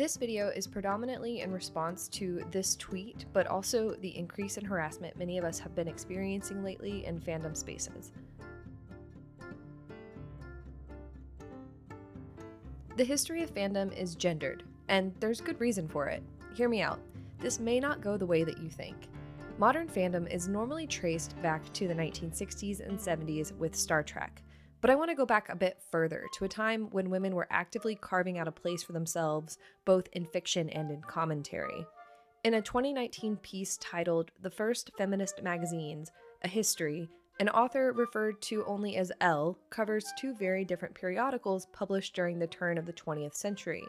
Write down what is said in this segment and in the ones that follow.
This video is predominantly in response to this tweet, but also the increase in harassment many of us have been experiencing lately in fandom spaces. The history of fandom is gendered, and there's good reason for it. Hear me out. This may not go the way that you think. Modern fandom is normally traced back to the 1960s and 70s with Star Trek. But I want to go back a bit further to a time when women were actively carving out a place for themselves, both in fiction and in commentary. In a 2019 piece titled "The First Feminist Magazines, A History," an author referred to only as Elle covers two very different periodicals published during the turn of the 20th century.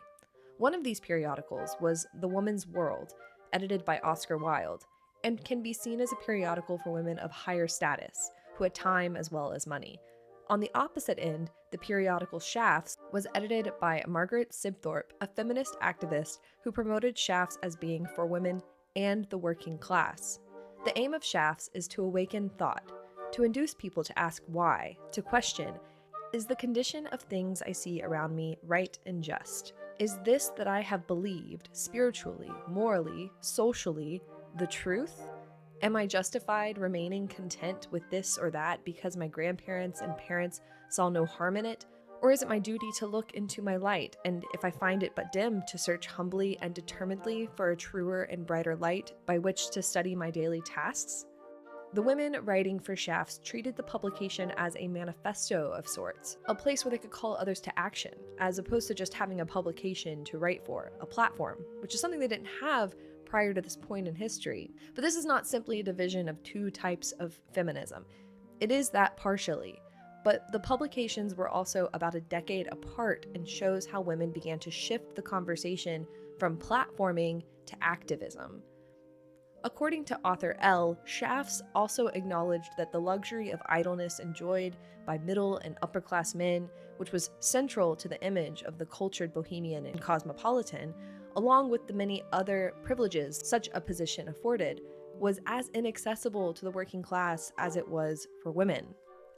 One of these periodicals was The Woman's World, edited by Oscar Wilde, and can be seen as a periodical for women of higher status, who had time as well as money. On the opposite end, the periodical Shafts was edited by Margaret Sibthorpe, a feminist activist who promoted Shafts as being for women and the working class. The aim of Shafts is to awaken thought, to induce people to ask why, to question, is the condition of things I see around me right and just? Is this that I have believed, spiritually, morally, socially, the truth? Am I justified remaining content with this or that because my grandparents and parents saw no harm in it? Or is it my duty to look into my light, and if I find it but dim, to search humbly and determinedly for a truer and brighter light by which to study my daily tasks? The women writing for Shafts treated the publication as a manifesto of sorts, a place where they could call others to action, as opposed to just having a publication to write for, a platform, which is something they didn't have prior to this point in history. But this is not simply a division of two types of feminism. It is that partially, but the publications were also about a decade apart and shows how women began to shift the conversation from platforming to activism. According to author Elle, Shafts also acknowledged that the luxury of idleness enjoyed by middle and upper class men, which was central to the image of the cultured bohemian and cosmopolitan, along with the many other privileges such a position afforded, was as inaccessible to the working class as it was for women.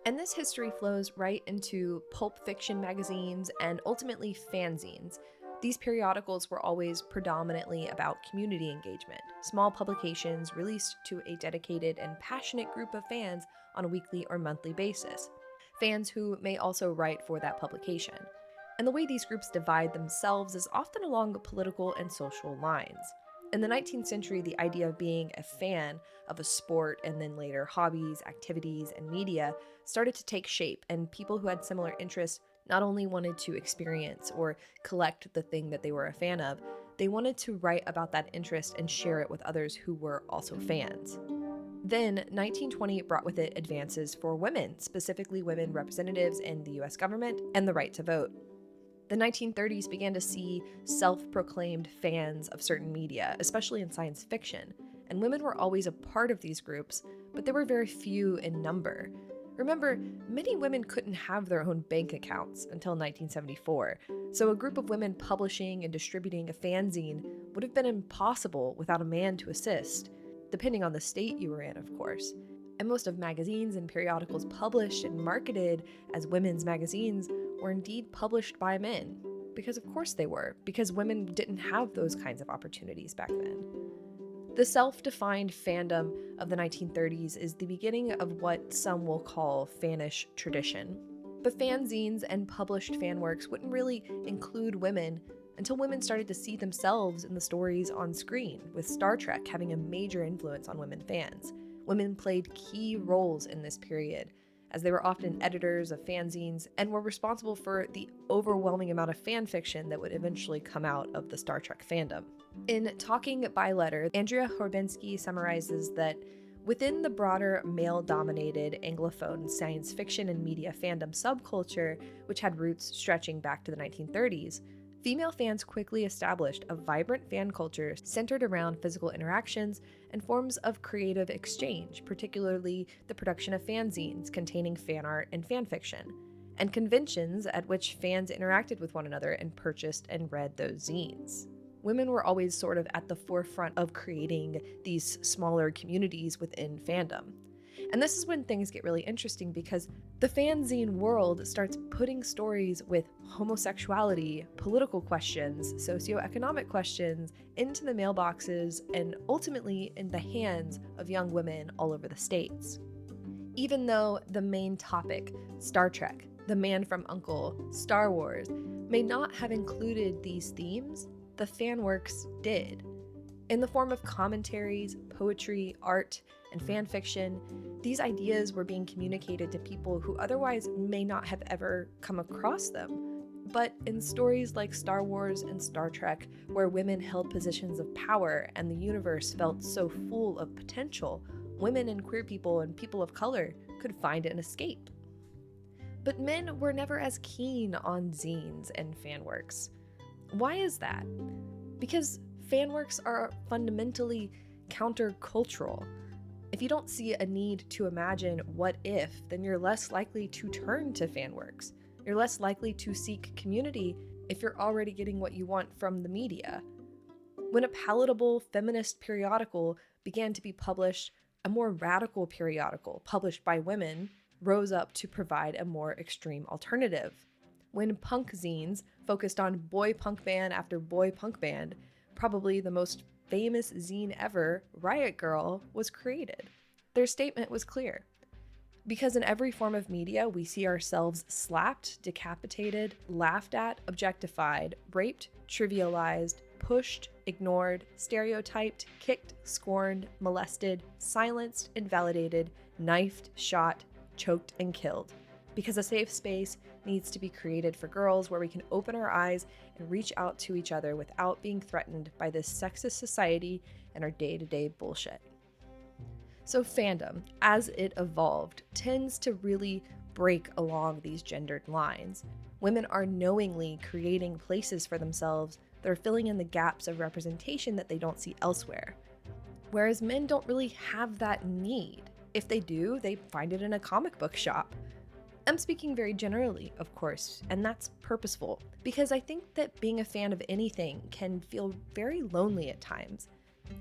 And this history flows right into pulp fiction magazines and ultimately fanzines. These periodicals were always predominantly about community engagement, small publications released to a dedicated and passionate group of fans on a weekly or monthly basis, fans who may also write for that publication. And the way these groups divide themselves is often along political and social lines. In the 19th century, the idea of being a fan of a sport and then later hobbies, activities, and media started to take shape, and people who had similar interests not only wanted to experience or collect the thing that they were a fan of, they wanted to write about that interest and share it with others who were also fans. Then, 1920 brought with it advances for women, specifically women representatives in the US government, and the right to vote. The 1930s began to see self-proclaimed fans of certain media, especially in science fiction, and women were always a part of these groups, but they were very few in number. Remember, many women couldn't have their own bank accounts until 1974, so a group of women publishing and distributing a fanzine would have been impossible without a man to assist, depending on the state you were in, of course. And most of magazines and periodicals published and marketed as women's magazines were indeed published by men. Because of course they were, because women didn't have those kinds of opportunities back then. The self-defined fandom of the 1930s is the beginning of what some will call fanish tradition. But fanzines and published fanworks wouldn't really include women until women started to see themselves in the stories on screen, with Star Trek having a major influence on women fans. Women played key roles in this period, as they were often editors of fanzines and were responsible for the overwhelming amount of fan fiction that would eventually come out of the Star Trek fandom. In Talking by Letter, Andrea Horbenski summarizes that within the broader male-dominated Anglophone science fiction and media fandom subculture, which had roots stretching back to the 1930s, female fans quickly established a vibrant fan culture centered around physical interactions and forms of creative exchange, particularly the production of fanzines containing fan art and fan fiction, and conventions at which fans interacted with one another and purchased and read those zines. Women were always sort of at the forefront of creating these smaller communities within fandom. And this is when things get really interesting because the fanzine world starts putting stories with homosexuality, political questions, socioeconomic questions into the mailboxes and ultimately in the hands of young women all over the States. Even though the main topic, Star Trek, The Man from U.N.C.L.E., Star Wars, may not have included these themes, the fanworks did. In the form of commentaries, poetry, art, and fan fiction, these ideas were being communicated to people who otherwise may not have ever come across them. But in stories like Star Wars and Star Trek, where women held positions of power and the universe felt so full of potential, women and queer people and people of color could find an escape. But men were never as keen on zines and fanworks. Why is that? Because fanworks are fundamentally countercultural. If you don't see a need to imagine what if, then you're less likely to turn to fanworks. You're less likely to seek community if you're already getting what you want from the media. When a palatable feminist periodical began to be published, a more radical periodical published by women rose up to provide a more extreme alternative. When punk zines focused on boy punk band after boy punk band, probably the most famous zine ever, Riot Girl, was created. Their statement was clear. Because in every form of media, we see ourselves slapped, decapitated, laughed at, objectified, raped, trivialized, pushed, ignored, stereotyped, kicked, scorned, molested, silenced, invalidated, knifed, shot, choked, and killed. Because a safe space needs to be created for girls where we can open our eyes and reach out to each other without being threatened by this sexist society and our day-to-day bullshit. So fandom, as it evolved, tends to really break along these gendered lines. Women are knowingly creating places for themselves that are filling in the gaps of representation that they don't see elsewhere. Whereas men don't really have that need. If they do, they find it in a comic book shop. I'm speaking very generally, of course, and that's purposeful, because I think that being a fan of anything can feel very lonely at times.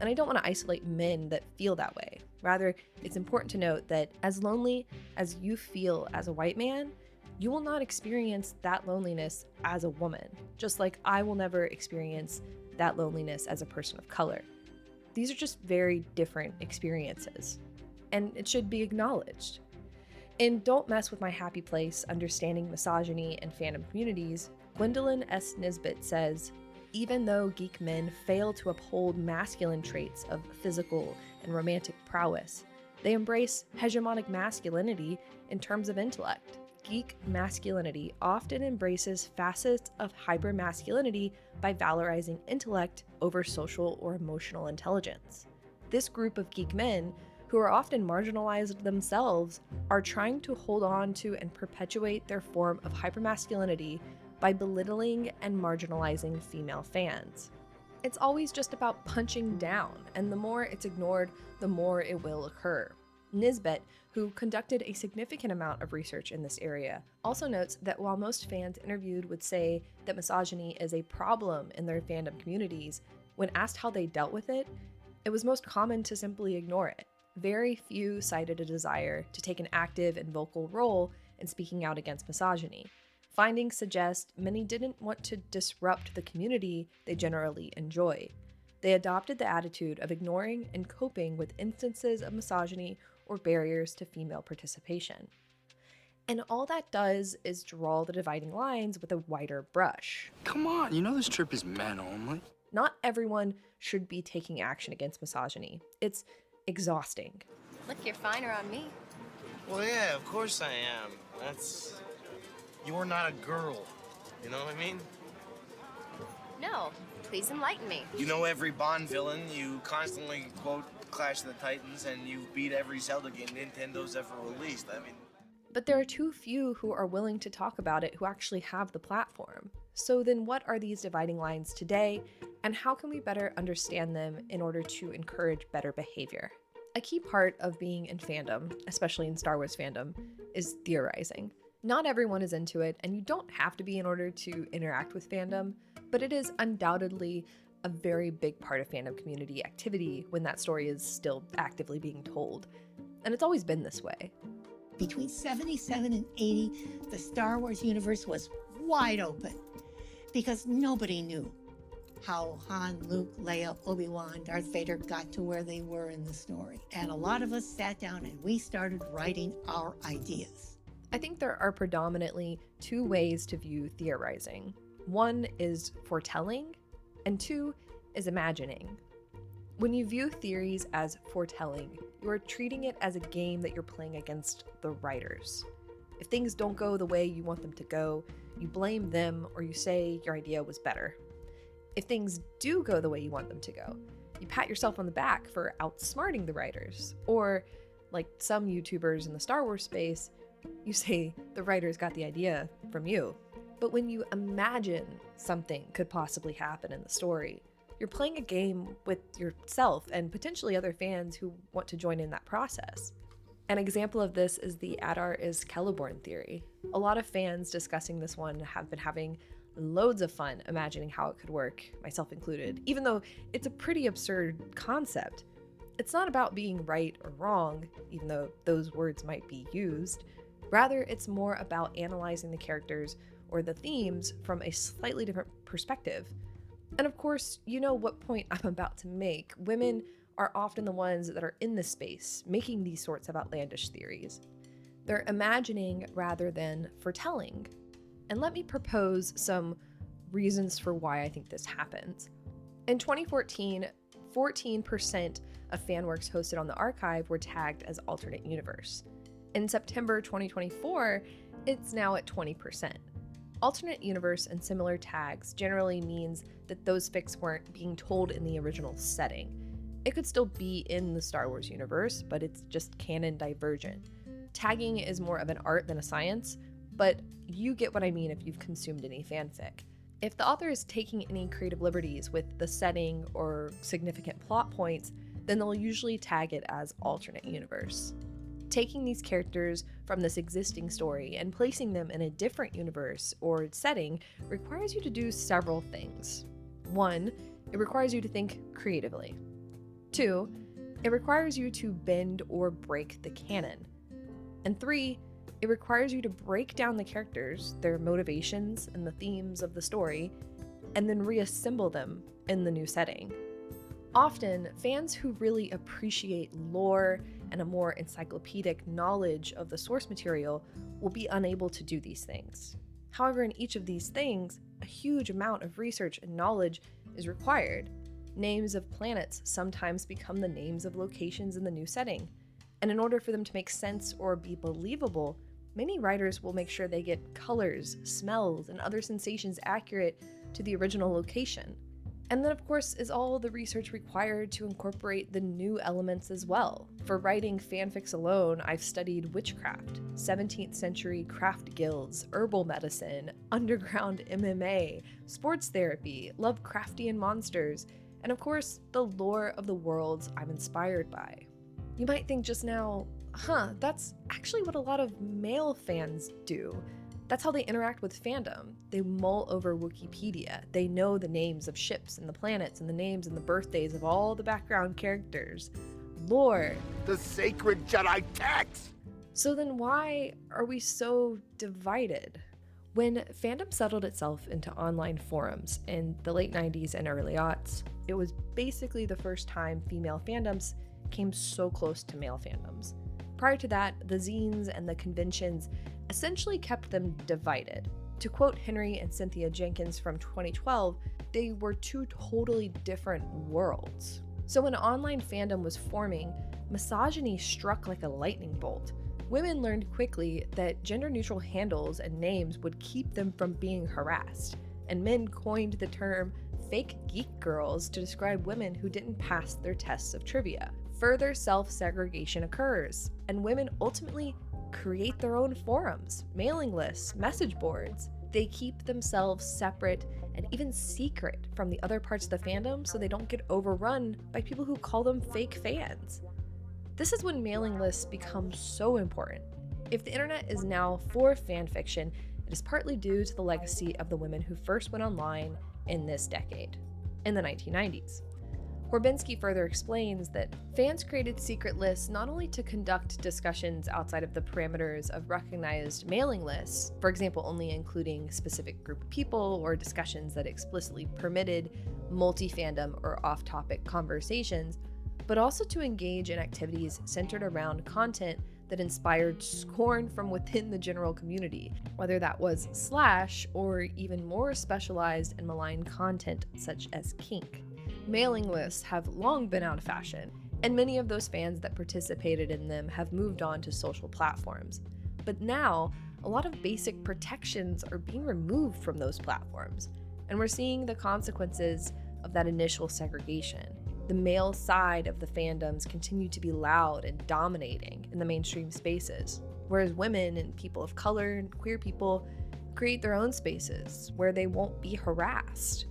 And I don't want to isolate men that feel that way. Rather, it's important to note that as lonely as you feel as a white man, you will not experience that loneliness as a woman, just like I will never experience that loneliness as a person of color. These are just very different experiences, and it should be acknowledged. In Don't Mess With My Happy Place, Understanding Misogyny and Fandom Communities, Gwendelyn S. Nisbett says, even though geek men fail to uphold masculine traits of physical and romantic prowess, they embrace hegemonic masculinity in terms of intellect. Geek masculinity often embraces facets of hypermasculinity by valorizing intellect over social or emotional intelligence. This group of geek men, who are often marginalized themselves, are trying to hold on to and perpetuate their form of hypermasculinity by belittling and marginalizing female fans. It's always just about punching down, and the more it's ignored, the more it will occur. Nisbett, who conducted a significant amount of research in this area, also notes that while most fans interviewed would say that misogyny is a problem in their fandom communities, when asked how they dealt with it, it was most common to simply ignore it. Very few cited a desire to take an active and vocal role in speaking out against misogyny. Findings suggest many didn't want to disrupt the community they generally enjoy. They adopted the attitude of ignoring and coping with instances of misogyny or barriers to female participation. And all that does is draw the dividing lines with a wider brush. Come on, you know this trip is men only. Not everyone should be taking action against misogyny. It's exhausting. Look, you're finer on me. Well, yeah, of course I am. You're not a girl. You know what I mean? No, please enlighten me. You know every Bond villain, you constantly quote Clash of the Titans, and you beat every Zelda game Nintendo's ever released. I mean... But there are too few who are willing to talk about it who actually have the platform. So then what are these dividing lines today, and how can we better understand them in order to encourage better behavior? A key part of being in fandom, especially in Star Wars fandom, is theorizing. Not everyone is into it, and you don't have to be in order to interact with fandom, but it is undoubtedly a very big part of fandom community activity when that story is still actively being told. and it's always been this way. Between 77 and 80, the Star Wars universe was wide open because nobody knew how Han, Luke, Leia, Obi-Wan, Darth Vader got to where they were in the story. And a lot of us sat down and we started writing our ideas. I think there are predominantly two ways to view theorizing. One is foretelling, and two is imagining. When you view theories as foretelling, you are treating it as a game that you're playing against the writers. If things don't go the way you want them to go, you blame them or you say your idea was better. If things do go the way you want them to go, you pat yourself on the back for outsmarting the writers. Or, like some YouTubers in the Star Wars space, you say the writers got the idea from you. But when you imagine something could possibly happen in the story, you're playing a game with yourself and potentially other fans who want to join in that process. An example of this is the Adar is Celeborn theory. A lot of fans discussing this one have been having loads of fun imagining how it could work, myself included, even though it's a pretty absurd concept. It's not about being right or wrong, even though those words might be used. Rather, it's more about analyzing the characters or the themes from a slightly different perspective. And of course, you know what point I'm about to make. Women are often the ones that are in this space, making these sorts of outlandish theories. They're imagining rather than foretelling. And let me propose some reasons for why I think this happens. In 2014, 14% of fanworks hosted on the archive were tagged as alternate universe. In September 2024, it's now at 20%. Alternate universe and similar tags generally means that those fics weren't being told in the original setting. It could still be in the Star Wars universe, but it's just canon divergent. Tagging is more of an art than a science, but you get what I mean if you've consumed any fanfic. If the author is taking any creative liberties with the setting or significant plot points, then they'll usually tag it as alternate universe. Taking these characters from this existing story and placing them in a different universe or setting requires you to do several things. 1, it requires you to think creatively. 2, it requires you to bend or break the canon. And 3, it requires you to break down the characters, their motivations, and the themes of the story, and then reassemble them in the new setting. Often, fans who really appreciate lore and a more encyclopedic knowledge of the source material will be unable to do these things. However, in each of these things, a huge amount of research and knowledge is required. Names of planets sometimes become the names of locations in the new setting. And in order for them to make sense or be believable, many writers will make sure they get colors, smells, and other sensations accurate to the original location. And then, of course, is all the research required to incorporate the new elements as well. For writing fanfics alone, I've studied witchcraft, 17th century craft guilds, herbal medicine, underground MMA, sports therapy, Lovecraftian monsters, and of course, the lore of the worlds I'm inspired by. You might think just now, that's actually what a lot of male fans do. That's how they interact with fandom. They mull over Wikipedia. They know the names of ships and the planets and the names and the birthdays of all the background characters. Lore. The sacred Jedi text! So then why are we so divided? When fandom settled itself into online forums in the late 90s and early aughts, it was basically the first time female fandoms came so close to male fandoms. Prior to that, the zines and the conventions essentially kept them divided. To quote Henry and Cynthia Jenkins from 2012, they were two totally different worlds. So when online fandom was forming, misogyny struck like a lightning bolt. Women learned quickly that gender-neutral handles and names would keep them from being harassed, and men coined the term fake geek girls to describe women who didn't pass their tests of trivia. Further self-segregation occurs, and women ultimately create their own forums, mailing lists, message boards. They keep themselves separate and even secret from the other parts of the fandom so they don't get overrun by people who call them fake fans. This is when mailing lists become so important. If the internet is now for fanfiction, it is partly due to the legacy of the women who first went online in this decade, in the 1990s. Korbinski further explains that fans created secret lists not only to conduct discussions outside of the parameters of recognized mailing lists, for example, only including specific group of people or discussions that explicitly permitted multi-fandom or off-topic conversations, but also to engage in activities centered around content that inspired scorn from within the general community, whether that was slash or even more specialized and malign content such as kink. Mailing lists have long been out of fashion, and many of those fans that participated in them have moved on to social platforms. But now, a lot of basic protections are being removed from those platforms, and we're seeing the consequences of that initial segregation. The male side of the fandoms continue to be loud and dominating in the mainstream spaces, whereas women and people of color and queer people create their own spaces where they won't be harassed.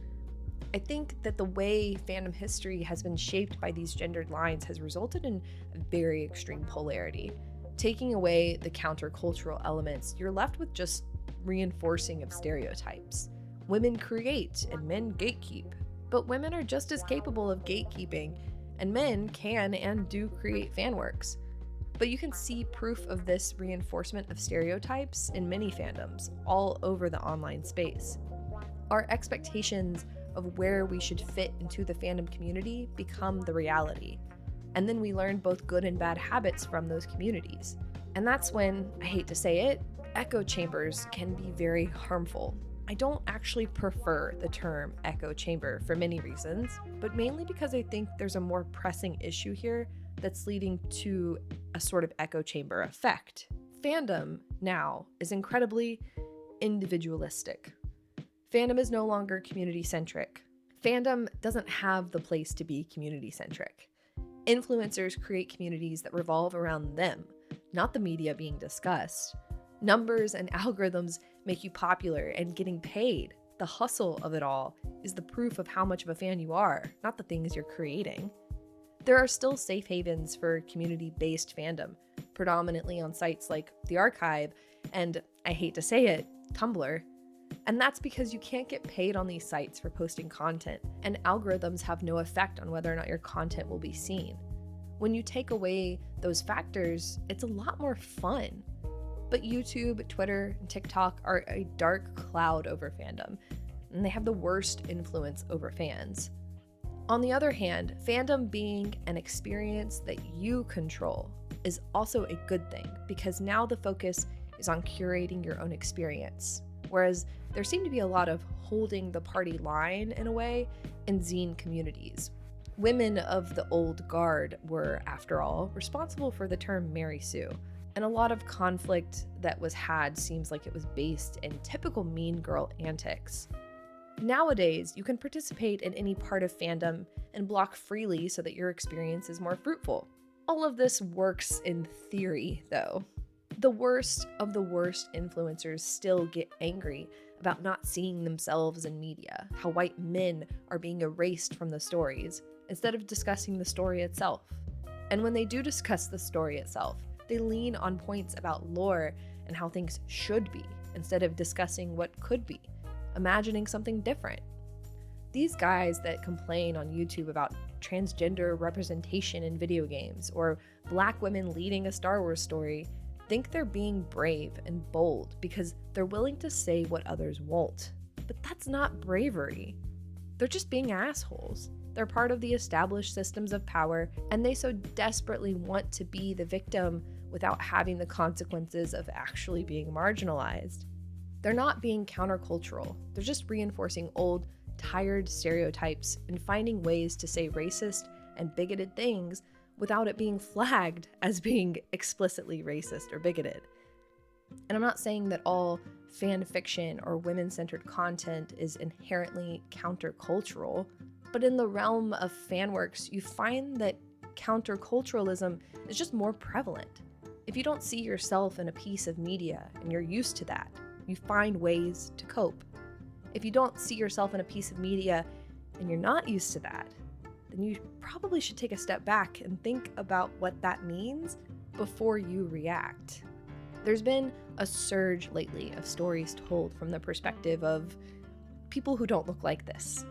I think that the way fandom history has been shaped by these gendered lines has resulted in a very extreme polarity. Taking away the countercultural elements, you're left with just reinforcing of stereotypes. Women create and men gatekeep, but women are just as capable of gatekeeping, and men can and do create fanworks. But you can see proof of this reinforcement of stereotypes in many fandoms all over the online space. Our expectations of where we should fit into the fandom community become the reality. And then we learn both good and bad habits from those communities. And that's when, I hate to say it, echo chambers can be very harmful. I don't actually prefer the term echo chamber for many reasons, but mainly because I think there's a more pressing issue here that's leading to a sort of echo chamber effect. Fandom now is incredibly individualistic. Fandom is no longer community-centric. Fandom doesn't have the place to be community-centric. Influencers create communities that revolve around them, not the media being discussed. Numbers and algorithms make you popular and getting paid. The hustle of it all is the proof of how much of a fan you are, not the things you're creating. There are still safe havens for community-based fandom, predominantly on sites like The Archive and, I hate to say it, Tumblr. And that's because you can't get paid on these sites for posting content, and algorithms have no effect on whether or not your content will be seen. When you take away those factors, it's a lot more fun. But YouTube, Twitter, and TikTok are a dark cloud over fandom, and they have the worst influence over fans. On the other hand, fandom being an experience that you control is also a good thing, because now the focus is on curating your own experience. Whereas there seemed to be a lot of holding the party line in a way in zine communities. Women of the old guard were, after all, responsible for the term Mary Sue, and a lot of conflict that was had seems like it was based in typical mean girl antics. Nowadays, you can participate in any part of fandom and block freely so that your experience is more fruitful. All of this works in theory, though. The worst of the worst influencers still get angry about not seeing themselves in media, how white men are being erased from the stories, instead of discussing the story itself. And when they do discuss the story itself, they lean on points about lore and how things should be, instead of discussing what could be, imagining something different. These guys that complain on YouTube about transgender representation in video games, or black women leading a Star Wars story, think they're being brave and bold because they're willing to say what others won't. But that's not bravery. They're just being assholes. They're part of the established systems of power, and they so desperately want to be the victim without having the consequences of actually being marginalized. They're not being countercultural. They're just reinforcing old, tired stereotypes and finding ways to say racist and bigoted things without it being flagged as being explicitly racist or bigoted. And I'm not saying that all fan fiction or women-centered content is inherently countercultural, but in the realm of fanworks, you find that counterculturalism is just more prevalent. If you don't see yourself in a piece of media and you're used to that, you find ways to cope. If you don't see yourself in a piece of media and you're not used to that, then you probably should take a step back and think about what that means before you react. There's been a surge lately of stories told from the perspective of people who don't look like this.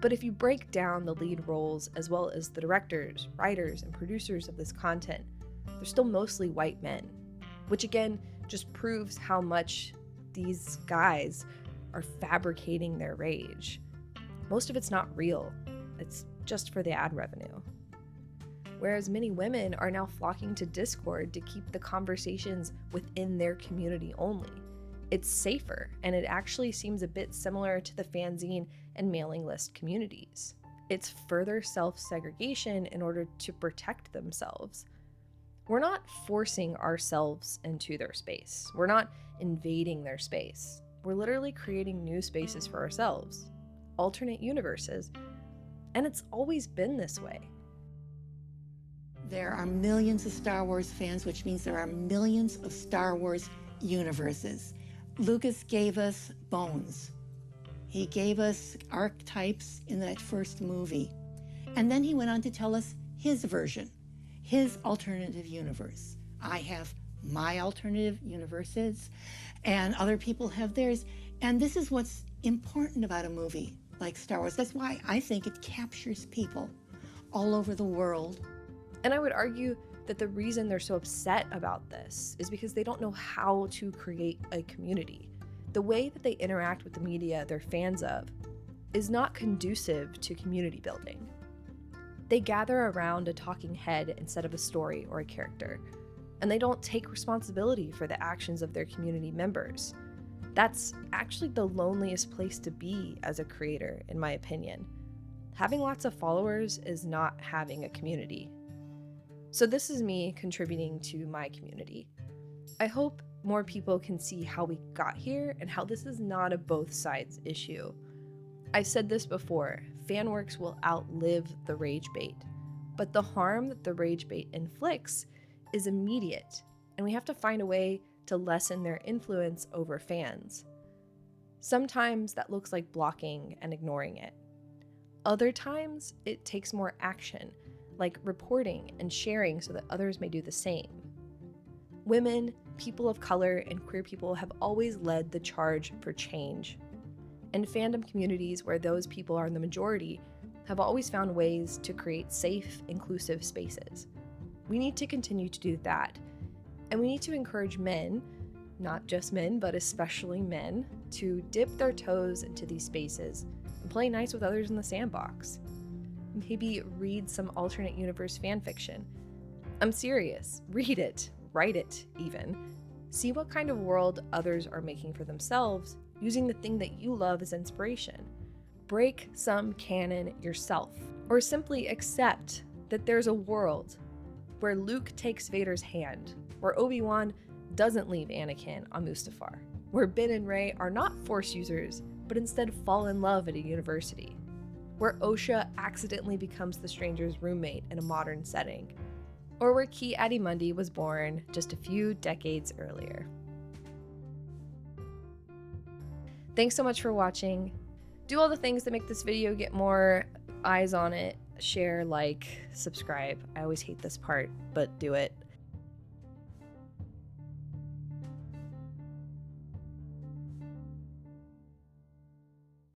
But if you break down the lead roles as well as the directors, writers, and producers of this content, they're still mostly white men, which again just proves how much these guys are fabricating their rage. Most of it's not real, it's just for the ad revenue. Whereas many women are now flocking to Discord to keep the conversations within their community only. It's safer, and it actually seems a bit similar to the fanzine and mailing list communities. It's further self-segregation in order to protect themselves. We're not forcing ourselves into their space. We're not invading their space. We're literally creating new spaces for ourselves, alternate universes, and it's always been this way. There are millions of Star Wars fans, which means there are millions of Star Wars universes. Lucas gave us bones. He gave us archetypes in that first movie. And then he went on to tell us his version, his alternative universe. I have my alternative universes, and other people have theirs. And this is what's important about a movie like Star Wars. That's why I think it captures people all over the world. And I would argue that the reason they're so upset about this is because they don't know how to create a community. The way that they interact with the media they're fans of is not conducive to community building. They gather around a talking head instead of a story or a character, and they don't take responsibility for the actions of their community members. That's actually the loneliest place to be as a creator, in my opinion. Having lots of followers is not having a community. So this is me contributing to my community. I hope more people can see how we got here and how this is not a both sides issue. I've said this before, fanworks will outlive the rage bait, but the harm that the rage bait inflicts is immediate, and we have to find a way to lessen their influence over fans. Sometimes that looks like blocking and ignoring it. Other times it takes more action, like reporting and sharing so that others may do the same. Women, people of color, and queer people have always led the charge for change. And fandom communities where those people are in the majority have always found ways to create safe, inclusive spaces. We need to continue to do that. And we need to encourage men, not just men, but especially men, to dip their toes into these spaces and play nice with others in the sandbox. Maybe read some alternate universe fan fiction. I'm serious. Read it. Write it, even. See what kind of world others are making for themselves using the thing that you love as inspiration. Break some canon yourself, or simply accept that there's a world where Luke takes Vader's hand, where Obi-Wan doesn't leave Anakin on Mustafar, where Ben and Rey are not Force users, but instead fall in love at a university, where Osha accidentally becomes the stranger's roommate in a modern setting, or where Ki-Adi-Mundi was born just a few decades earlier. Thanks so much for watching. Do all the things that make this video get more eyes on it. Share, like, subscribe. I always hate this part, but do it.